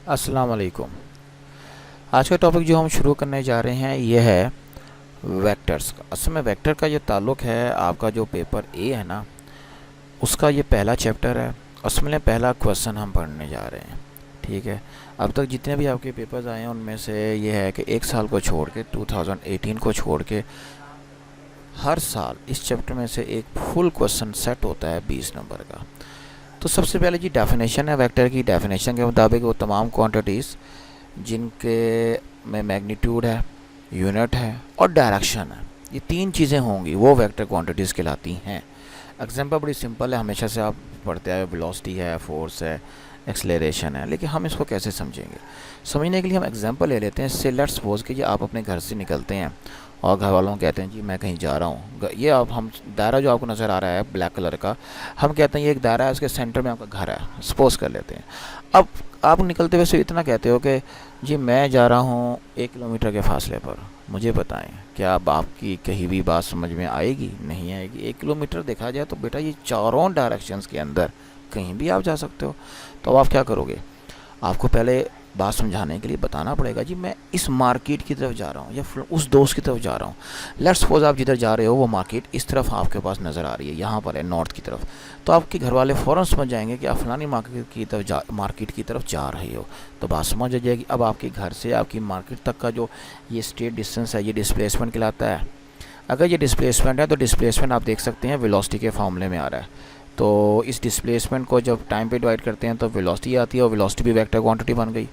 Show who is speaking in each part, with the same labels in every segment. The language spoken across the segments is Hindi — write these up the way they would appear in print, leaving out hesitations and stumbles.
Speaker 1: अस्सलाम वालेकुम। आज का टॉपिक जो हम शुरू करने जा रहे हैं ये है वेक्टर्स का। असल में वेक्टर का ये ताल्लुक़ है आपका जो पेपर ए है ना, उसका ये पहला चैप्टर है। उसमें पहला क्वेश्चन हम पढ़ने जा रहे हैं। ठीक है, अब तक जितने भी आपके पेपर्स आए हैं उनमें से ये है कि एक साल को छोड़ के 2018 को छोड़ के हर साल इस चैप्टर में से एक फुल क्वेश्चन सेट होता है 20 नंबर का। तो सबसे पहले जी डेफिनेशन है वेक्टर की। डेफिनेशन के मुताबिक वो तमाम क्वांटिटीज़ जिनके में मैग्नीट्यूड है, यूनिट है और डायरेक्शन है, ये तीन चीज़ें होंगी वो वेक्टर क्वांटिटीज़ कहलाती हैं। एग्जांपल बड़ी सिंपल है, हमेशा से आप पढ़ते आए, वेलोसिटी है, फोर्स है, एक्सेलरेशन है। लेकिन हम इसको कैसे समझेंगे? समझने के लिए हम एग्जांपल ले लेते हैं। से लेट्स सपोज कि आप अपने घर से निकलते हैं और घर वालों को कहते हैं जी मैं कहीं जा रहा हूँ। ये आप हम दायरा जो आपको नज़र आ रहा है ब्लैक कलर का, हम कहते हैं ये एक दायरा है, उसके सेंटर में आपका घर है, सपोज कर लेते हैं। अब आप निकलते हुए से इतना कहते हो कि जी मैं जा रहा हूँ 1 किलोमीटर के फासले पर, मुझे बताएं क्या अब आपकी कहीं भी बात समझ में आएगी? नहीं आएगी। 1 किलोमीटर देखा जाए तो बेटा ये चारों डायरेक्शंस के अंदर कहीं भी आप जा सकते हो। तो अब आप क्या करोगे? आपको पहले बात समझाने के लिए बताना पड़ेगा जी मैं इस मार्केट की तरफ जा रहा हूँ या उस दोस्त की तरफ जा रहा हूँ। लेट्स सपोज आप जिधर जा रहे हो वो मार्केट इस तरफ आपके पास नज़र आ रही है, यहाँ पर है नॉर्थ की तरफ। तो आपके घर वाले फ़ौरन समझ जाएंगे कि आप फलानी मार्केट की तरफ जा रहे हो। तो बात समझ आ जाएगी। अब आपके घर से आपकी मार्केट तक का जो ये स्ट्रेट डिस्टेंस है ये डिस्प्लेसमेंट कहलाता है। अगर ये डिस्प्लेसमेंट है तो डिस्प्लेसमेंट आप देख सकते हैं वेलोसिटी के फॉर्मूले में आ रहा है। तो इस डिस्प्लेसमेंट को जब टाइम पे डिवाइड करते हैं तो वेलोसिटी आती है और वेलोसिटी भी वेक्टर क्वांटिटी बन गई।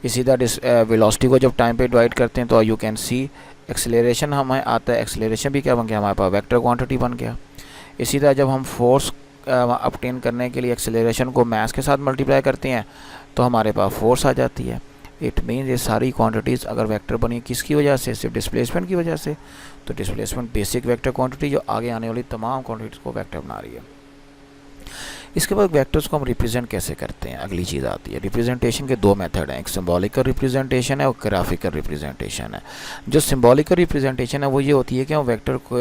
Speaker 1: इसी तरह वेलोसिटी को जब टाइम पे डिवाइड करते हैं तो यू कैन सी एक्सेलरेशन हमें आता है। एक्सेलरेशन भी क्या बन गया? हमारे पास वेक्टर क्वांटिटी बन गया। इसी तरह जब हम फोर्स ऑब्टेन करने के लिए एक्सेलरेशन को मास के साथ मल्टीप्लाई करते हैं तो हमारे पास फोर्स आ जाती है। इट मीन ये सारी क्वांटिटीज़ अगर वेक्टर बनी किसकी वजह से? सिर्फ डिस्प्लेसमेंट की वजह से। तो डिस्प्लेसमेंट बेसिक वेक्टर क्वांटिटी जो आगे आने वाली तमाम क्वांटिटीज़ को वेक्टर बना रही है। इसके बाद वेक्टर्स को हम रिप्रेजेंट कैसे करते हैं, अगली चीज़ आती है। रिप्रेजेंटेशन के दो मेथड हैं, एक सिंबॉलिकल रिप्रेजेंटेशन है और ग्राफिकल रिप्रेजेंटेशन है। जो सिंबॉलिकल रिप्रेजेंटेशन है वो ये होती है कि हम वेक्टर को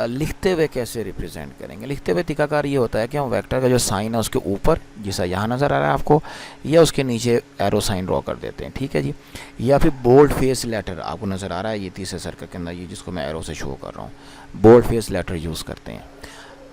Speaker 1: लिखते हुए कैसे रिप्रेजेंट करेंगे। लिखते हुए तरीकाकार ये होता है कि हम वेक्टर का जो साइन है उसके ऊपर, जैसा यहाँ नज़र आ रहा है आपको, या उसके नीचे एरो साइन ड्रॉ कर देते हैं। ठीक है जी। या फिर बोल्ड फेस लेटर आपको नज़र आ रहा है ये तीसरे सर्कल के अंदर, ये जिसको मैं एरो से शो कर रहा हूँ, बोल्ड फेस लेटर यूज़ करते हैं।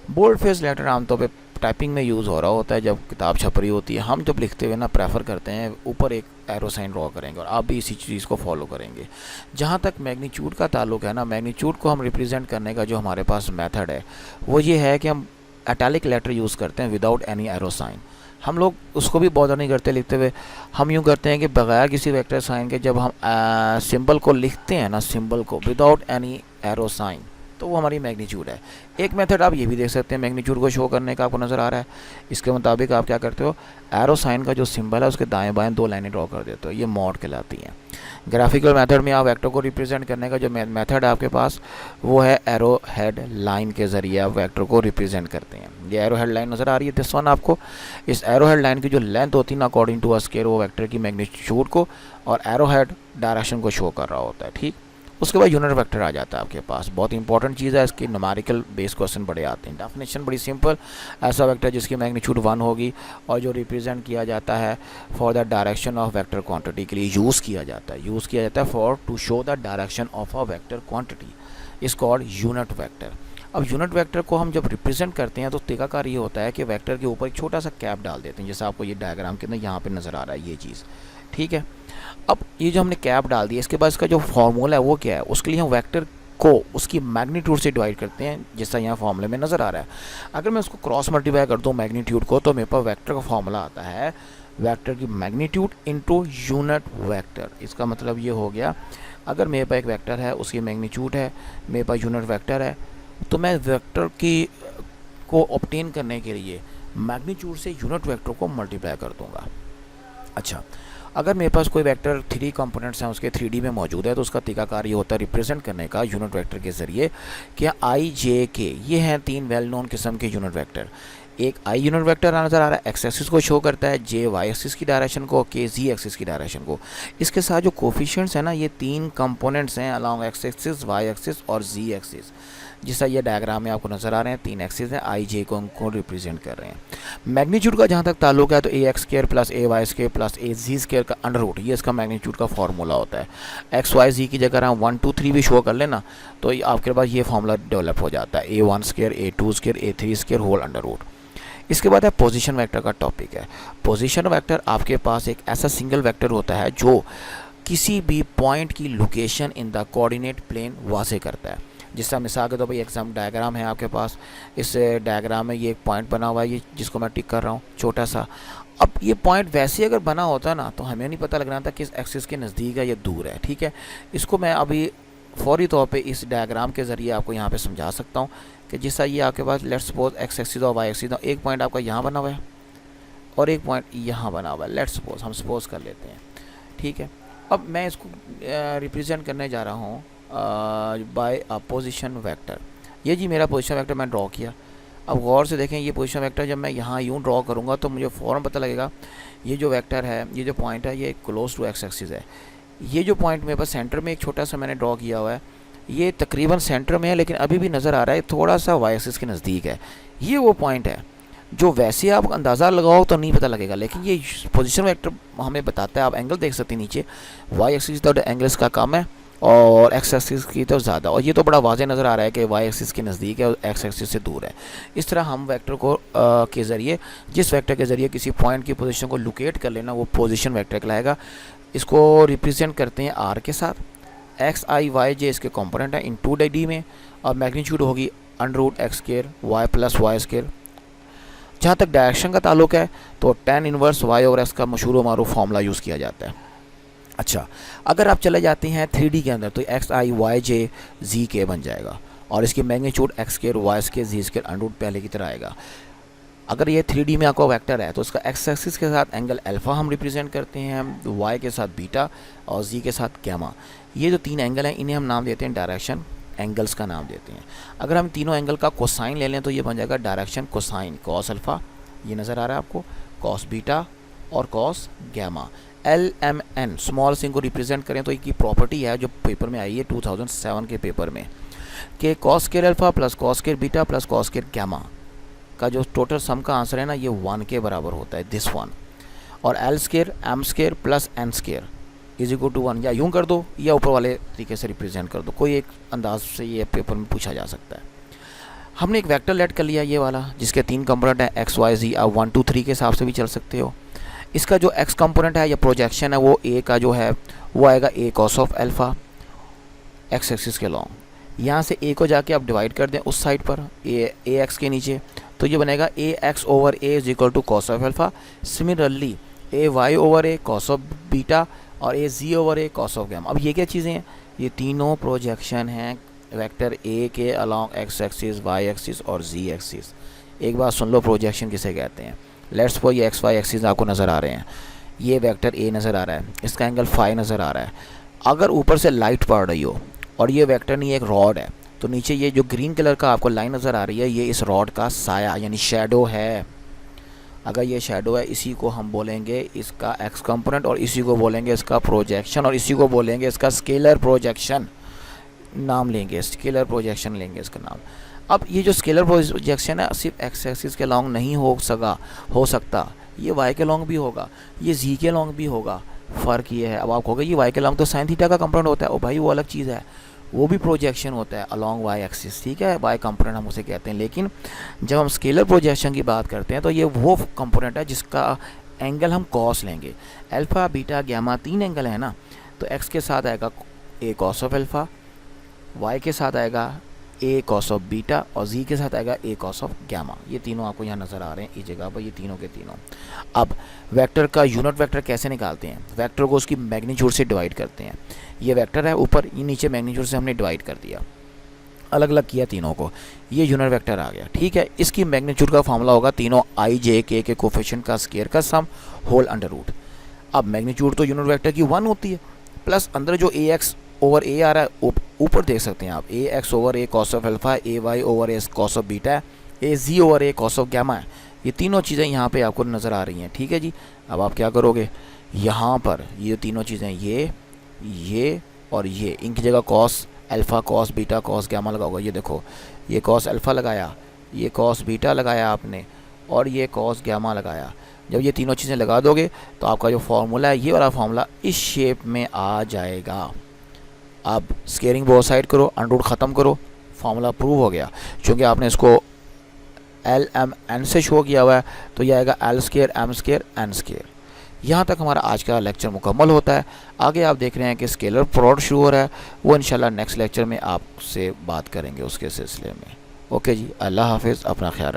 Speaker 1: बोल्ड फेस लेटर आमतौर पे टाइपिंग में यूज़ हो रहा होता है जब किताब छप रही होती है। हम जब लिखते हुए ना प्रेफर करते हैं ऊपर एक एरो साइन ड्रॉ करेंगे और आप भी इसी चीज़ को फॉलो करेंगे। जहाँ तक मैग्नीट्यूड का ताल्लुक है ना, मैग्नीट्यूड को हम रिप्रेजेंट करने का जो हमारे पास मेथड है वो ये है कि हम इटैलिक लेटर यूज़ करते हैं विदाउट एनी एरो साइन। हम लोग उसको भी बॉदर नहीं करते लिखते हुए। हम यूँ करते हैं कि बगैर किसी वेक्टर साइन के जब हम सिंबल को लिखते हैं ना, सिंबल को विदाउट एनी एरो साइन, तो वो हमारी मैग्नीट्यूड है। एक मेथड आप ये भी देख सकते हैं मैग्नीट्यूड को शो करने का, आपको नज़र आ रहा है। इसके मुताबिक आप क्या करते हो, एरो साइन का जो सिंबल है उसके दाएं बाएं 2 लाइनें ड्रॉ कर देते हो, ये मॉड कहलाती हैं। ग्राफिकल मेथड में आप वेक्टर को रिप्रेजेंट करने का जो मेथड है आपके पास वो है एरो हेड लाइन के ज़रिए आप वेक्टर को रिप्रेजेंट करते हैं। ये एरो हेड लाइन नज़र आ रही है दिस वन आपको। इस एरो हेड लाइन की जो लेंथ होती है ना अकॉर्डिंग टू अ स्केल वो वेक्टर की मैग्नीट्यूड को और एरो हेड डायरेक्शन को शो कर रहा होता है। ठीक, उसके बाद यूनिट वेक्टर आ जाता है आपके पास। बहुत इंपॉर्टेंट चीज़ है, इसकी न्यूमेरिकल बेस क्वेश्चन बड़े आते हैं। डेफिनेशन बड़ी सिंपल, ऐसा वेक्टर जिसकी मैग्नीट्यूड 1 होगी और जो रिप्रेजेंट किया जाता है for the direction of vector quantity के लिए यूज़ किया जाता है for to show the direction of a vector quantity is called unit vector. अब यूनिट वेक्टर को हम जब रिप्रेजेंट करते हैं तो तरीकाकार ये होता है कि वेक्टर के ऊपर एक छोटा सा कैप डाल देते हैं, जैसा आपको ये डायग्राम के अंदर यहाँ पे नज़र आ रहा है ये चीज़। ठीक है, अब ये जो हमने कैप डाल दिया इसके बाद इसका जो फॉर्मूला है वो क्या है, उसके लिए हम वेक्टर को उसकी मैग्नीट्यूड से डिवाइड करते हैं, जैसा यहाँ फॉर्मूले में नज़र आ रहा है। अगर मैं उसको क्रॉस मल्टीप्लाई कर दूँ मैग्नीट्यूड को तो मेरे पास वेक्टर का फॉर्मूला आता है वेक्टर की मैग्नीट्यूड इनटू यूनिट वेक्टर। इसका मतलब ये हो गया, अगर मेरे पास एक वेक्टर है उसकी मैग्नीट्यूड है, मेरे पास यूनिट वेक्टर है, तो मैं वेक्टर की को ऑब्टेन करने के लिए मैग्नीट्यूड से यूनिट वेक्टर को मल्टीप्लाई कर दूँगा। अच्छा, अगर मेरे पास कोई वेक्टर 3 कंपोनेंट्स हैं उसके 3D में मौजूद है तो उसका तरीकाकार ये होता है रिप्रेजेंट करने का यूनिट वेक्टर के ज़रिए कि आई जे के ये हैं 3 वेल नोन किस्म के यूनिट वेक्टर। एक आई यूनिट वेक्टर नज़र आ रहा है, एक्स एक्सिस को शो करता है, जे वाई एक्सिस की डायरेक्शन को, के जी एक्सिस की डायरेक्शन को। इसके साथ जो कोफिशिएंट्स हैं ना, ये 3 कंपोनेंट्स हैं along x axis, y axis और जी एक्सिस। जैसा ये डायग्राम में आपको नज़र आ रहे हैं, 3 एक्सिस हैं, आई जे को उनको रिप्रेजेंट कर रहे हैं। मैग्नीट्यूड का जहाँ तक ताल्लुक है तो ए एक्स स्क्वायर प्लस ए वाई स्क्वायर प्लस ए जी स्क्वायर का अंडर रूट, ये इसका मैग्नीट्यूड का फार्मूला होता है। एक्स वाई जी की जगह हम 1 2 3 भी शो कर लेना तो आपके पास ये फार्मूला डेवलप हो जाता है, A1 square, A2 square, A3 square whole under root. इसके बाद है पोजीशन वेक्टर का टॉपिक है। पोजीशन वेक्टर आपके पास एक ऐसा सिंगल वेक्टर होता है जो किसी भी पॉइंट की location in the coordinate plane वाज़े करता है। जिसका मिसाल के तो भाई एग्जाम डायग्राम है आपके पास, इस डायग्राम में ये एक पॉइंट बना हुआ है, ये जिसको मैं टिक कर रहा हूँ छोटा सा। अब ये पॉइंट वैसे अगर बना होता ना तो हमें नहीं पता लग रहा था किस एक्सिस के नज़दीक है या दूर है, ठीक है। इसको मैं अभी फौरी तौर पे इस डायग्राम के ज़रिए आपको यहाँ पे समझा सकता हूँ कि जैसा ये आपके पास लेट्स सपोज एक्स एक्सिस और वाई एक्सिस, एक पॉइंट आपका यहाँ बना हुआ है और एक पॉइंट यहाँ बना हुआ है, लेट्स सपोज हम सपोज कर लेते हैं, ठीक है। अब मैं इसको रिप्रेजेंट करने जा रहा हूँ बाय अ पोजीशन वेक्टर। ये जी मेरा पोजीशन वेक्टर मैं ड्रॉ किया। अब गौर से देखें, ये पोजीशन वेक्टर जब मैं यहाँ यूँ ड्रॉ करूँगा तो मुझे फ़ौरन पता लगेगा ये जो वेक्टर है, ये जो पॉइंट है, ये क्लोज टू एक्स एक्सिस है। ये जो पॉइंट मेरे पास सेंटर में एक छोटा सा मैंने ड्रॉ किया हुआ है, ये तकरीबन सेंटर में है लेकिन अभी भी नज़र आ रहा है थोड़ा सा वाई एक्सिस के नज़दीक है। ये वो पॉइंट है जो वैसे आप अंदाज़ा लगाओ तो नहीं पता लगेगा, लेकिन ये पोजीशन वेक्टर हमें बताता है। आप एंगल देख सकते हैं नीचे, वाई एक्सिस तो एंगल इसका कम है और एक्स एक्सिस की तो ज़्यादा, और ये तो बड़ा वाज़े नज़र आ रहा है कि वाई एक्सिस के नज़दीक है और एक्स एक्सिस से दूर है। इस तरह हम वेक्टर को के ज़रिए, जिस वेक्टर के ज़रिए किसी पॉइंट की पोजीशन को लोकेट कर लेना, वो पोजीशन वेक्टर कहलाएगा। इसको रिप्रेजेंट करते हैं आर के साथ, एक्स आई वाई जे इसके कंपोनेंट हैं इन 2D में, और मैग्नीट्यूड होगी under root x square y plus y square. जहाँ तक डायरेक्शन का ताल्लुक है तो tan inverse y over x का मशहूर मारूफ फार्मूला यूज़ किया जाता है। अच्छा, अगर आप चले जाते हैं 3D के अंदर तो एक्स आई वाई जे जी के बन जाएगा और इसकी magnitude x square y square z square under root पहले की तरह आएगा। अगर ये 3D में आपका वेक्टर है तो उसका एक्स एक्सिस के साथ एंगल अल्फ़ा हम रिप्रेजेंट करते हैं, वाई के साथ बीटा और जी के साथ गैमा। ये जो 3 एंगल हैं इन्हें हम नाम देते हैं डायरेक्शन एंगल्स का नाम देते हैं। अगर हम तीनों एंगल का कोसाइन ले लें तो ये बन जाएगा डायरेक्शन कोसाइन, कॉस अल्फ़ा, ये नज़र आ रहा है आपको, कॉस बीटा और कॉस गैमा। LMN स्मॉल सिंग को रिप्रेजेंट करें तो एक प्रॉपर्टी है जो पेपर में आई है 2007 के पेपर में, कि cos square alpha plus cos square beta plus cos square gamma का जो टोटल सम का आंसर है ना, ये 1 के बराबर होता है, दिस वन। और L square M square plus N square is equal to 1, या यूँ कर दो या ऊपर वाले तरीके से रिप्रेजेंट कर दो, कोई एक अंदाज से ये पेपर में पूछा जा सकता है। हमने एक वेक्टर लेट कर लिया ये वाला, जिसके 3 कंपोनेंट है एक्स वाई जी। आप 1 2 3 के हिसाब से भी चल सकते हो। इसका जो एक्स कंपोनेंट है या प्रोजेक्शन है वो ए का जो है वो आएगा a cos of alpha x axis के लॉन्ग। यहाँ से ए को जाके आप डिवाइड कर दें उस साइड पर ए एक्स के नीचे, तो ये बनेगा a x over a is equal to cos of alpha. Similarly a y over a cos of beta और a z over a cos of gamma. अब ये क्या चीज़ें हैं? ये तीनों प्रोजेक्शन हैं वेक्टर ए के along x axis, y axis और जी एक्सिस। एक बात सुन लो, प्रोजेक्शन किसे कहते हैं। लेट्स सपोज ये एक्स वाई एक्सिस आपको नज़र आ रहे हैं, ये वेक्टर ए नज़र आ रहा है, इसका एंगल फाई नज़र आ रहा है। अगर ऊपर से लाइट पड़ रही हो और ये वेक्टर नहीं एक रॉड है, तो नीचे ये जो ग्रीन कलर का आपको लाइन नज़र आ रही है, ये इस रॉड का साया यानी शेडो है। अगर ये शेडो है, इसी को हम बोलेंगे इसका एक्स कंपोनेंट, और इसी को बोलेंगे इसका प्रोजेक्शन, और इसी को बोलेंगे इसका स्केलर प्रोजेक्शन नाम लेंगे, स्केलर प्रोजेक्शन लेंगे इसका नाम। अब ये जो स्केलर प्रोजेक्शन है सिर्फ एक्स एक्सिस के लॉन्ग नहीं हो सकता, ये वाई के लॉन्ग भी होगा, ये जी के लॉन्ग भी होगा। फ़र्क ये है, अब आप कहोगे ये वाई के लॉन्ग तो साइन थीटा का कंपोनेंट होता है, ओ भाई वो अलग चीज़ है, वो भी प्रोजेक्शन होता है अलॉन्ग वाई एक्सिस, ठीक है, वाई कंपोनेंट हम उसे कहते हैं। लेकिन जब हम स्केलर प्रोजेक्शन की बात करते हैं तो ये वो कंपोनेंट है जिसका एंगल हम कॉस लेंगे। अल्फ़ा बीटा गैमा 3 एंगल है ना, तो एक्स के साथ आएगा a cos of alpha, Y के साथ आएगा ए कॉस ऑफ बीटा और जी के साथ आएगा ए कॉस ऑफ गैमा। ये तीनों आपको यहाँ नज़र आ रहे हैं इस जगह पर, ये तीनों के तीनों। अब वेक्टर का यूनिट वेक्टर कैसे निकालते हैं? वेक्टर को उसकी मैग्नीट्यूड से डिवाइड करते हैं। ये वेक्टर है ऊपर, ये नीचे मैग्नीट्यूड से हमने डिवाइड कर दिया, अलग अलग किया तीनों को, ये यूनिट वेक्टर आ गया, ठीक है। इसकी मैग्नीट्यूड का फार्मूला होगा तीनों आई जे के कोफिशिएंट का स्क्वायर का सम होल अंडर रूट। अब मैग्नीट्यूड तो यूनिट वेक्टर की 1 होती है, प्लस अंदर जो ए एक्स ओवर ए आ रहा है, ऊपर देख सकते हैं आप, a x over a cos of alpha, a y over a cos of beta, a z over a cos of gamma है। ये तीनों चीज़ें यहाँ पे आपको नज़र आ रही हैं, ठीक है जी। अब आप क्या करोगे, यहाँ पर ये तीनों चीज़ें, ये और ये, इनकी जगह cos alpha, cos beta, cos gamma लगाओगे। ये देखो, ये कॉस अल्फ़ा लगाया, ये कॉस बीटा लगाया आपने, और ये कॉस गामा लगाया। जब ये तीनों चीज़ें लगा दोगे तो आपका जो फार्मूला है, ये वाला फार्मूला इस शेप में आ जाएगा। अब स्केयरिंग बोथ साइड करो, अंडर रूट ख़त्म करो, फार्मूला प्रूव हो गया। क्योंकि आपने इसको एल एम एन से शो किया हुआ है, तो ये आएगा L square M square N square. यहाँ तक हमारा आज का लेक्चर मुकम्मल होता है। आगे आप देख रहे हैं कि स्केलर प्रोडक्ट शुरू हो रहा है, वो इंशाल्लाह नेक्स्ट लेक्चर में आपसे बात करेंगे उसके सिलसिले में। ओके जी, अल्लाह हाफिज़, अपना ख्याल।